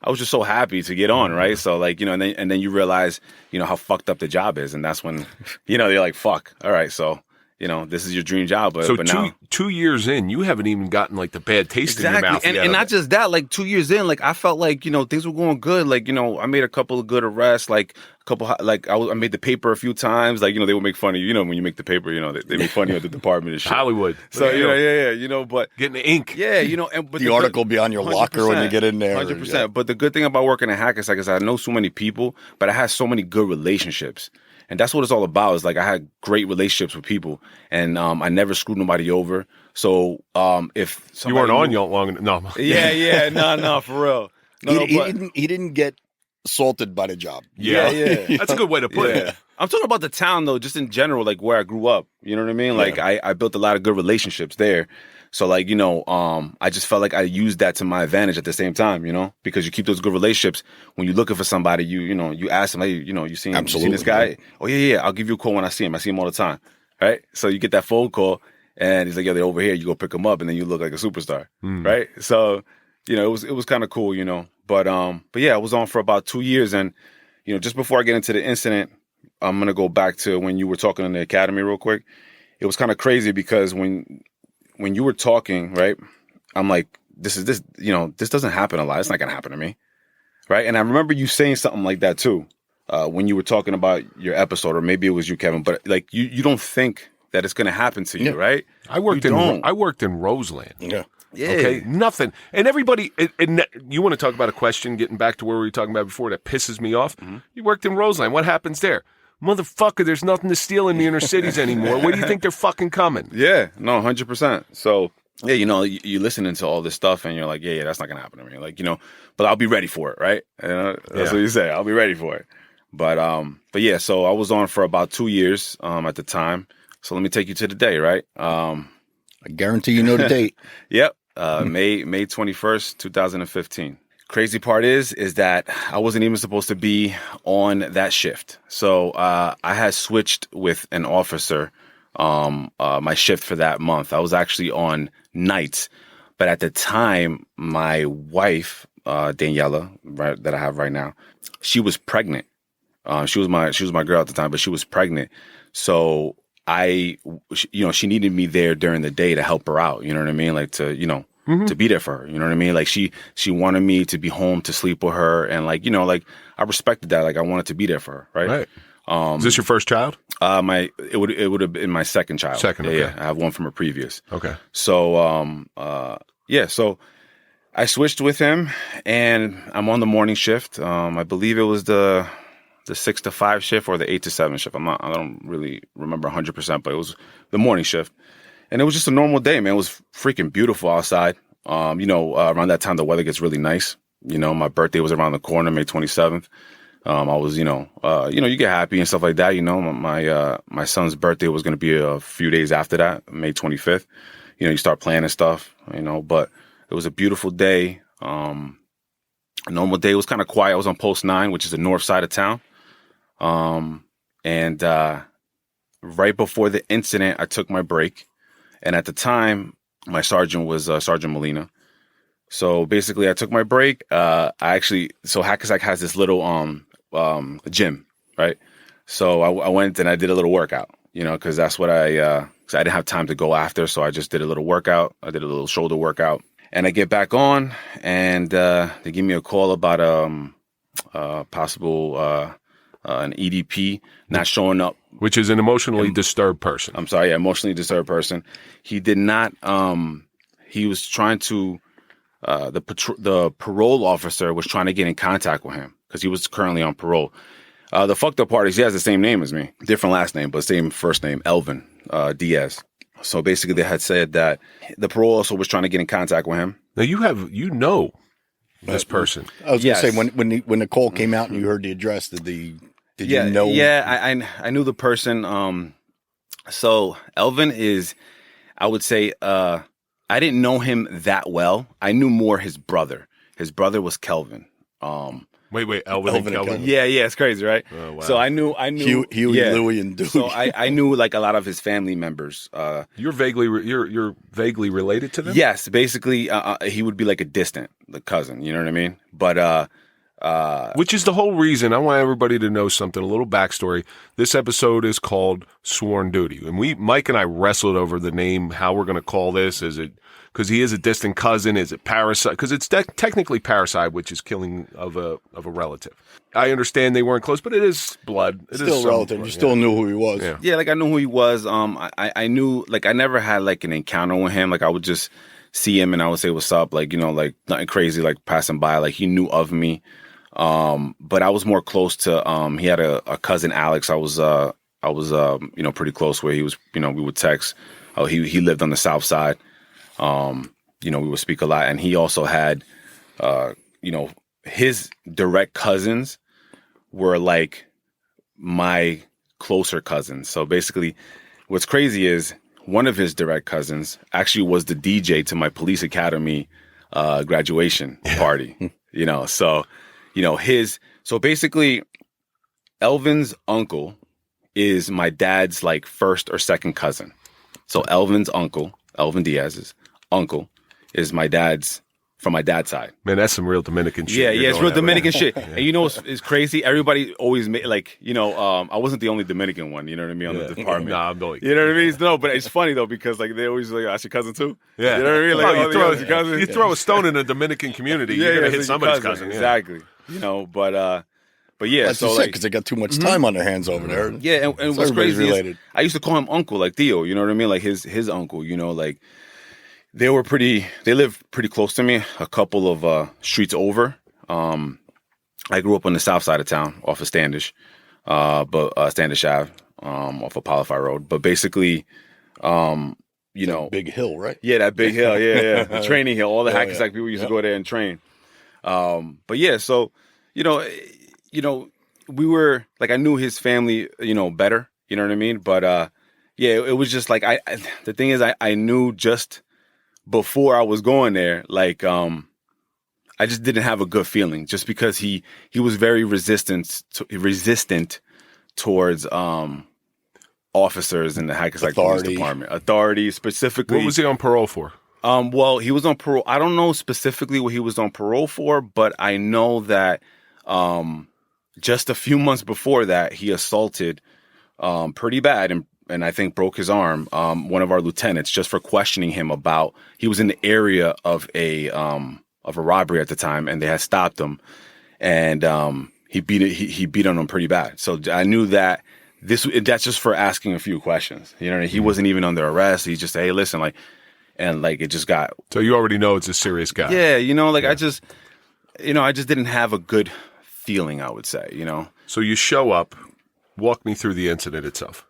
I was just so happy to get on, right? So like, and then you realize, how fucked up the job is. And that's when, you're like, fuck. All right. So, this is your dream job. But now 2 years in, you haven't even gotten like the bad taste in your mouth. And not just that, like 2 years in, like I felt like, things were going good. Like, I made a couple of good arrests, like I made the paper a few times. Like, they would make fun of you, when you make the paper, they make fun of you at the department and shit. Hollywood. So, but getting the ink. Yeah, but the article be on your locker when you get in there. 100%. Yeah. But the good thing about working at Hackensack is I know so many people, but I had so many good relationships. And that's what it's all about. Is like I had great relationships with people, and I never screwed nobody over. So if you weren't on long enough, no. Yeah, no, for real. He didn't get assaulted by the job. Yeah. That's a good way to put it. I'm talking about the town though, just in general, like where I grew up. You know what I mean? Like I built a lot of good relationships there. So like, I just felt like I used that to my advantage at the same time, because you keep those good relationships. When you're looking for somebody, you ask them, hey, you seen this guy? Yeah. Oh yeah. I'll give you a call when I see him. I see him all the time. Right. So you get that phone call and he's like, yeah, they're over here. You go pick him up and then you look like a superstar. Right. So, it was kind of cool, but yeah, I was on for about 2 years. And, just before I get into the incident, I'm going to go back to when you were talking in the academy real quick. It was kind of crazy because when you were talking, right, I'm like, this doesn't happen a lot. It's not going to happen to me. Right. And I remember you saying something like that too, when you were talking about your episode, or maybe it was you, Kevin, but like you don't think that it's going to happen to you, right? I worked in Roseland. Yeah. Yeah. Okay, nothing. And everybody, and you want to talk about a question, getting back to where we were talking about before, that pisses me off? You worked in Roseland. What happens there? Motherfucker, there's nothing to steal in the inner cities anymore. Where do you think they're fucking coming? Yeah, no, 100%. So, yeah, you're listening to all this stuff and you're like, yeah, that's not going to happen to me. Like, but I'll be ready for it, right? That's what you say. I'll be ready for it. But yeah, so I was on for about 2 years at the time. So let me take you to the day, right? I guarantee you know the date. Yep. May 21st, 2015. Crazy part is that I wasn't even supposed to be on that shift. So I had switched with an officer my shift for that month. I was actually on nights. But at the time, my wife, Daniela, right, that I have right now, she was pregnant. She was my girl at the time, but she was pregnant. So she needed me there during the day to help her out. You know what I mean? Like to be there for her. You know what I mean? Like she wanted me to be home to sleep with her. And like I respected that. Like I wanted to be there for her. Right. Is this your first child? It would have been my second child. Okay. Yeah. I have one from a previous. Okay. So, so I switched with him and I'm on the morning shift. I believe it was the 6 to 5 shift or the 8 to 7 shift. I don't really remember 100%, but it was the morning shift. And it was just a normal day, man. It was freaking beautiful outside. Around that time, the weather gets really nice. My birthday was around the corner, May 27th. I was, you get happy and stuff like that. My son's birthday was going to be a few days after that, May 25th. You start planning stuff, but it was a beautiful day. A normal day. It was kind of quiet. I was on post 9, which is the north side of town. And right before the incident, I took my break. And at the time, my sergeant was Sergeant Molina. So basically, I took my break. Hackensack has this little gym, right? So I went and I did a little workout, because that's what because I didn't have time to go after. So I just did a little workout. I did a little shoulder workout. And I get back on and they give me a call about possible an EDP not showing up. Which is an emotionally disturbed person. I'm sorry, emotionally disturbed person. He did not, he was trying to, the parole officer was trying to get in contact with him because he was currently on parole. The fucked up part is he has the same name as me. Different last name, but same first name, Elvin Diaz. So basically they had said that the parole officer was trying to get in contact with him. Now you know this person. I was going to say, when the call came out and you heard the address, did you know? Yeah, I knew the person. So Elvin is, I would say, I didn't know him that well. I knew more his brother. His brother was Kelvin. Wait, Elvin and Kelvin? Yeah, it's crazy, right? Oh, wow. So I knew Huey, Louie, and Duke. So I knew like a lot of his family members. You're vaguely related to them? Yes, basically, he would be like a distant cousin. You know what I mean? But which is the whole reason I want everybody to know something, a little backstory. This episode is called Sworn Duty. And Mike and I wrestled over the name, how we're going to call this. Is it because he is a distant cousin? Is it parasite? Because it's technically parasite, which is killing of a relative. I understand they weren't close, but it is blood. It still is relative. You still knew who he was. Yeah, like I knew who he was. I knew, like I never had like an encounter with him. Like I would just see him and I would say, what's up? Like, like nothing crazy, like passing by. Like he knew of me. But I was more close to, he had a cousin, Alex. I was pretty close where he was, we would text. He lived on the south side. We would speak a lot. And he also had, his direct cousins were like my closer cousins. So basically what's crazy is one of his direct cousins actually was the DJ to my police academy graduation party. So basically Elvin's uncle is my dad's like first or second cousin. So Elvin's uncle, Elvin Diaz's uncle, is my dad's from my dad's side. Man, that's some real Dominican shit. Yeah, it's real Dominican shit. And it's crazy. Everybody always made I wasn't the only Dominican one. You know what I mean on the department. Nah, I'm going. You know what I mean? No, but it's funny though because like they always like, "That's your cousin too." Yeah, you know what I mean? Like, you throw a stone in a Dominican community, you're gonna hit somebody's cousin. Exactly. But yeah, that's just because they got too much time on their hands over there. Yeah, and what's crazy is I used to call him uncle, like Theo. You know what I mean? Like his uncle. Like. They lived pretty close to me, a couple of streets over. I grew up on the south side of town, off of Standish, Standish Ave, off of Polyfi Road. But basically, big hill, right? Yeah, that big hill, yeah. The training hill, all the Hackensack people used to go there and train. But yeah, so, we were, like, I knew his family, better, you know what I mean? But, it was just like, the thing is, I knew just before I was going there, like, I just didn't have a good feeling just because he was very resistant towards officers in the Hackensack Police Department. Authority, specifically. What was he on parole for? Well, he was on parole. I don't know specifically what he was on parole for, but I know that just a few months before that, he assaulted pretty bad and I think broke his arm, one of our lieutenants, just for questioning him about, he was in the area of a robbery at the time, and they had stopped him, and he beat on him pretty bad. So I knew that that's just for asking a few questions. You know, he wasn't even under arrest. He just said, "Hey, listen," it just got. So you already know it's a serious guy. Yeah, I just didn't have a good feeling, I would say. So you show up. Walk me through the incident itself.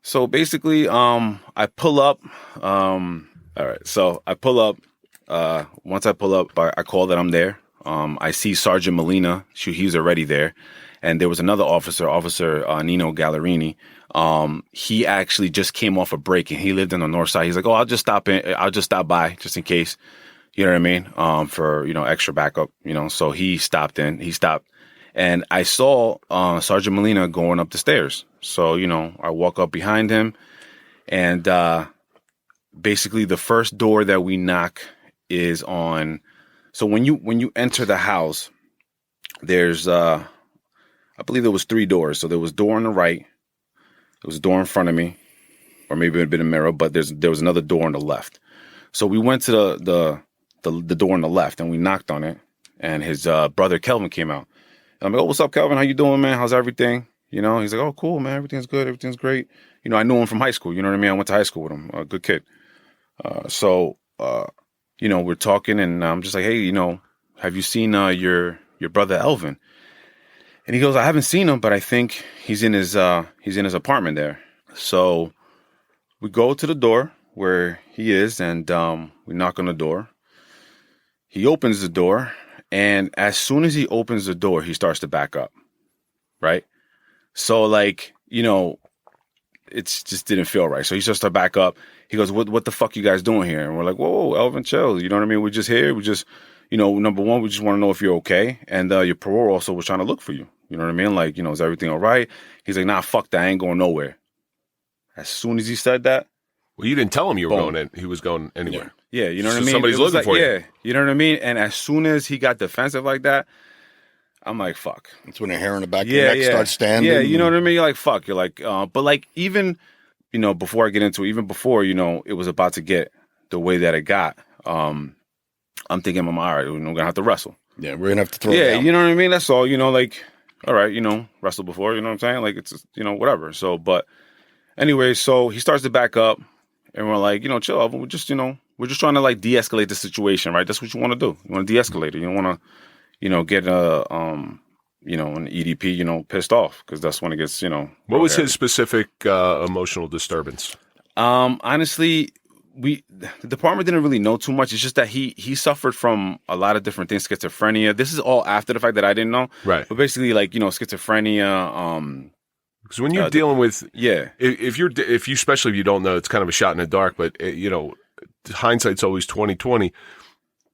So basically, I pull up. All right. So I pull up. Once I pull up, I call that I'm there. I see Sergeant Molina. He's already there. And there was another officer, Nino Gallerini. He actually just came off a break, and he lived on the north side. He's like, "Oh, I'll just stop by just in case." You know what I mean? For, extra backup, So he stopped in. And I saw Sergeant Molina going up the stairs. So, I walk up behind him, and basically the first door that we knock is on. So when you enter the house, there's I believe there was 3 doors. So there was a door on the right, there was a door in front of me, or maybe it had been a mirror, but there was another door on the left. So we went to the door on the left, and we knocked on it, and his brother Kelvin came out. And I'm like, "Oh, what's up, Kelvin? How you doing, man? How's everything?" He's like, "Oh, cool, man. Everything's good. Everything's great." I knew him from high school. You know what I mean? I went to high school with him. A good kid. So we're talking, and I'm just like, "Hey, have you seen your brother Elvin?" And he goes, "I haven't seen him, but I think he's in his apartment there." So we go to the door where he is, and we knock on the door. He opens the door, and as soon as he opens the door, he starts to back up, right? So, it just didn't feel right. So he starts to back up. He goes, what the fuck you guys doing here? And we're like, "Whoa, Elvin, chill. You know what I mean? We're just here. We just, number one, we just want to know if you're okay. And your parole also was trying to look for you. You know what I mean? Like, is everything all right?" He's like, "Nah, fuck that. I ain't going nowhere." As soon as he said that. Well, you didn't tell him you were going in. He was going anywhere. Yeah, you know what I mean? Somebody's looking for you. Yeah, you know what I mean? And as soon as he got defensive like that, I'm like, fuck. That's when the hair on the back of your neck starts standing. Yeah, you know what I mean? You're like, fuck. You're like, but like even, before I get into it, even before, it was about to get the way that it got, I'm thinking, all right, we're going to have to wrestle. Yeah, we're going to have to throw it down. You know what I mean? That's all, all right, wrestle before, you know what I'm saying? Like, it's, whatever. So, but anyway, so he starts to back up, and we're like, chill, Elvin. We're just trying to, like, de-escalate the situation, right? That's what you want to do. You want to de-escalate it. You don't want to, get an EDP, pissed off, because that's when it gets, What was his specific emotional disturbance? Honestly, the department didn't really know too much. It's just that he suffered from a lot of different things, schizophrenia. This is all after the fact that I didn't know. Right. But basically, like, schizophrenia, Because when you're dealing with, yeah, if you especially if you don't know, it's kind of a shot in the dark. But hindsight's always 20/20.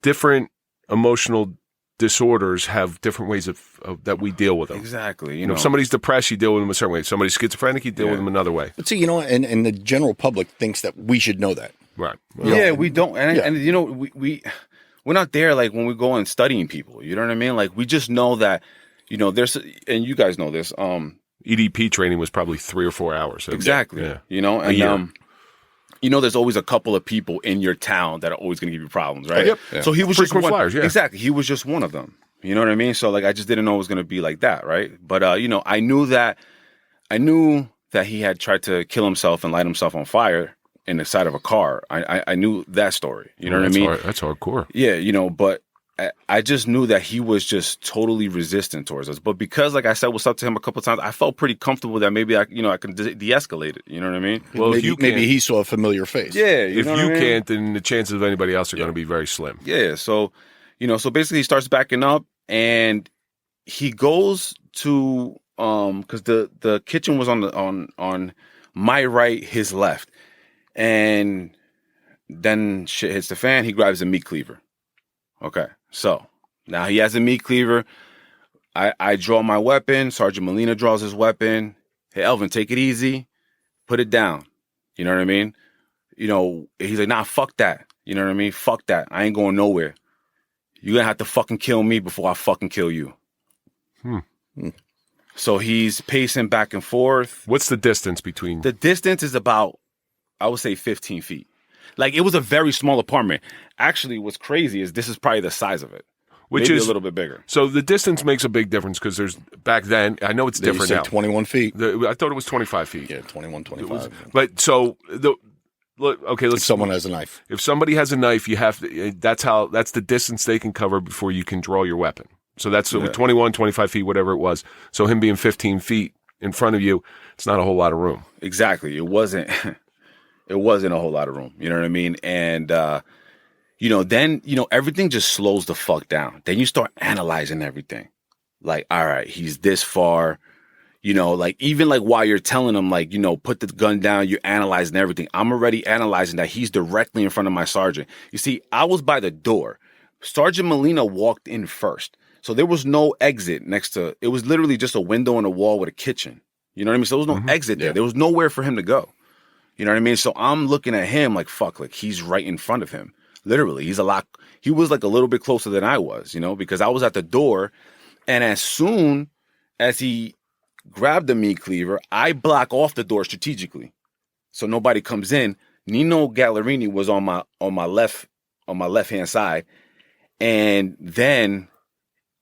Different emotional disorders have different ways of that we deal with them. Exactly. If somebody's depressed, you deal with them a certain way. If somebody's schizophrenic, you deal with them another way. But see, and the general public thinks that we should know that. Right. Well, we don't. And we're not there like when we go and studying people. You know what I mean? Like we just know that, there's, and you guys know this. EDP training was probably 3 or 4 hours. Exactly. Yeah. And there's always a couple of people in your town that are always going to give you problems, right? Yep. Yeah. So he was just one. Flyers, yeah. Exactly. He was just one of them. You know what I mean? So like I just didn't know it was going to be like that, right? But I knew that he had tried to kill himself and light himself on fire in the side of a car. I knew that story. You know what I mean? That's hardcore. Yeah, but I just knew that he was just totally resistant towards us. But because, like I said, what's up to him a couple of times, I felt pretty comfortable that maybe I can de-escalate it. You know what I mean? Well, maybe he saw a familiar face. Yeah. If you can't, then the chances of anybody else are going to be very slim. Yeah. So, so basically he starts backing up and he goes to, because the kitchen was on my right, his left. And then shit hits the fan. He grabs a meat cleaver. Okay. So now he has a meat cleaver. I draw my weapon. Sergeant Molina draws his weapon. Hey, Elvin, take it easy. Put it down. You know what I mean? He's like, nah, fuck that. You know what I mean? Fuck that. I ain't going nowhere. You're going to have to fucking kill me before I fucking kill you. So he's pacing back and forth. What's the distance between? The distance is about, I would say, 15 feet. Like, it was a very small apartment. Actually, what's crazy is this is probably the size of it. Which maybe is a little bit bigger. So the distance makes a big difference because there's, back then, I know it's different now. 21 feet. I thought it was 25 feet. Yeah, 21, 25. But so, okay, let's. If someone has a knife. If somebody has a knife, you have to, that's the distance they can cover before you can draw your weapon. So that's 21, 25 feet, whatever it was. So him being 15 feet in front of you, it's not a whole lot of room. Exactly. It wasn't a whole lot of room. You know what I mean? And, then, everything just slows the fuck down. Then you start analyzing everything. Like, all right, he's this far, even like while you're telling him, like, put the gun down, you're analyzing everything. I'm already analyzing that he's directly in front of my sergeant. You see, I was by the door. Sergeant Molina walked in first. So there was no exit next to, it was literally just a window and a wall with a kitchen. You know what I mean? So there was no exit there. There was nowhere for him to go. You know what I mean? So I'm looking at him like, fuck, like he's right in front of him. Literally, he was like a little bit closer than I was, because I was at the door. And as soon as he grabbed the meat cleaver, I block off the door strategically. So nobody comes in. Nino Gallerini was on my left-hand side. And then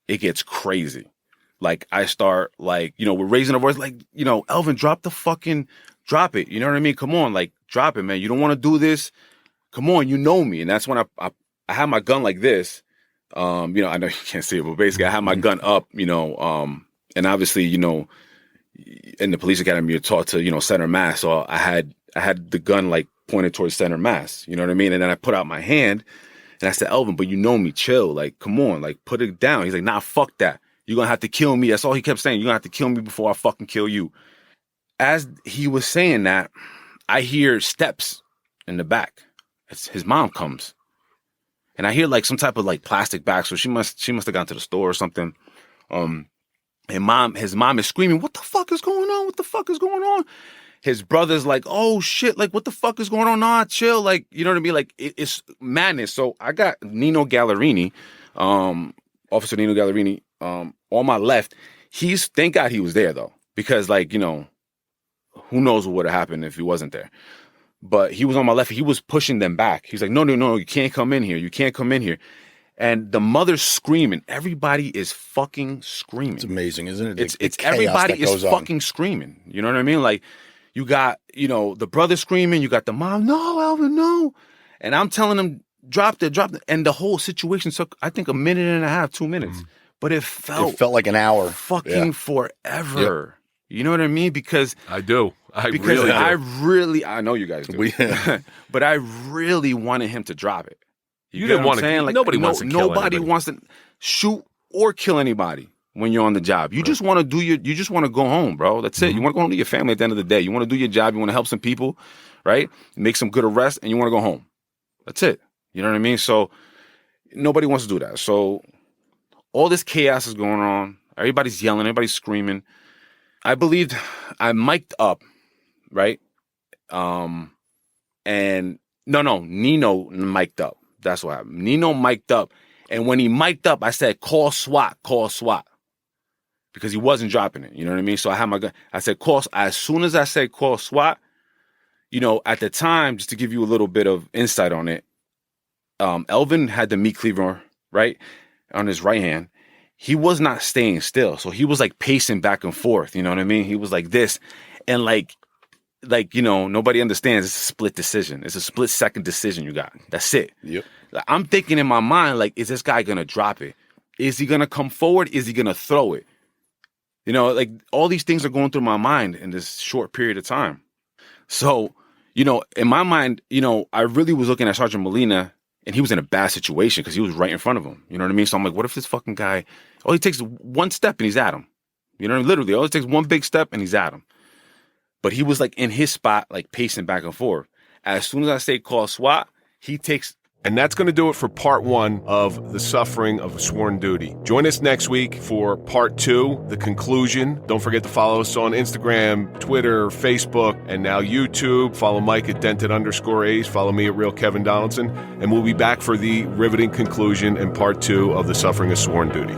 it gets crazy. Like I start like, we're raising our voice like, Elvin, drop it. You know what I mean? Come on, like drop it, man. You don't want to do this. Come on, you know me. And that's when I had my gun like this. I know you can't see it, but basically I had my gun up, and obviously, in the police academy, you're taught to, center mass. So I had the gun like pointed towards center mass. You know what I mean? And then I put out my hand and I said, Elvin, but you know me, chill. Like, come on, like put it down. He's like, nah, fuck that. You're going to have to kill me. That's all he kept saying. You're going to have to kill me before I fucking kill you. As he was saying that, I hear steps in the back. His mom comes. And I hear like some type of like plastic bag. So she must have gone to the store or something. His mom is screaming, what the fuck is going on? What the fuck is going on? His brother's like, oh shit, like what the fuck is going on? Nah, chill. Like, you know what I mean? Like it's madness. So I got Nino Gallerini, Officer Nino Gallerini, on my left. Thank God he was there though. Because like, who knows what would have happened if he wasn't there. But he was on my left. He was pushing them back. He's like, no, you can't come in here. You can't come in here. And the mother's screaming. Everybody is fucking screaming. It's amazing, isn't it? It's everybody is fucking screaming. You know what I mean? Like, you got, the brother screaming. You got the mom, no, Elvin, no. And I'm telling him, drop it. And the whole situation took, I think, 1.5 minutes, 2 minutes. But it felt like an hour. Fucking forever. Yep. You know what I mean? Because I do. I know you guys do. But I really wanted him to drop it. You didn't want to. Like, nobody wants to kill Nobody wants to shoot or kill anybody. when you're on the job. You just want to you just want to go home, bro. That's it. You want to go home to your family at the end of the day. You want to do your job. You want to help some people, right? Make some good arrests, and you want to go home. That's it. You know what I mean? So nobody wants to do that. So all this chaos is going on. Everybody's yelling. Everybody's screaming. I believed I mic'd up, right? And Nino mic'd up. That's what happened. Nino mic'd up. And when he mic'd up, I said, call SWAT. Because he wasn't dropping it. You know what I mean? So I had my gun. I said, as soon as I said call SWAT, you know, at the time, just to give you a little bit of insight on it, Elvin had the meat cleaver, right, on his right hand. He was not staying still. So he was like pacing back and forth. You know what I mean? He was like this. And like, you know, nobody understands it's a split decision. It's a split second decision you got. That's it. Yep. Like, I'm thinking in my mind, like, is this guy going to drop it? Is he going to come forward? Is he going to throw it? You know, like all these things are going through my mind in this short period of time. So, you know, in my mind, you know, I really was looking at Sergeant Molina and he was in a bad situation because he was right in front of him. You know what I mean? So I'm like, what if this fucking guy, he takes one step and he's at him. You know, literally, all it takes one big step and he's at him. But he was like in his spot, like pacing back and forth. As soon as I say call SWAT, he takes. And that's going to do it for part 1 of The Suffering of Sworn Duty. Join us next week for part 2, the conclusion. Don't forget to follow us on Instagram, Twitter, Facebook, and now YouTube. Follow Mike at dented_ace. Follow me at Realkevindonaldson. And we'll be back for the riveting conclusion and part 2 of The Suffering of Sworn Duty.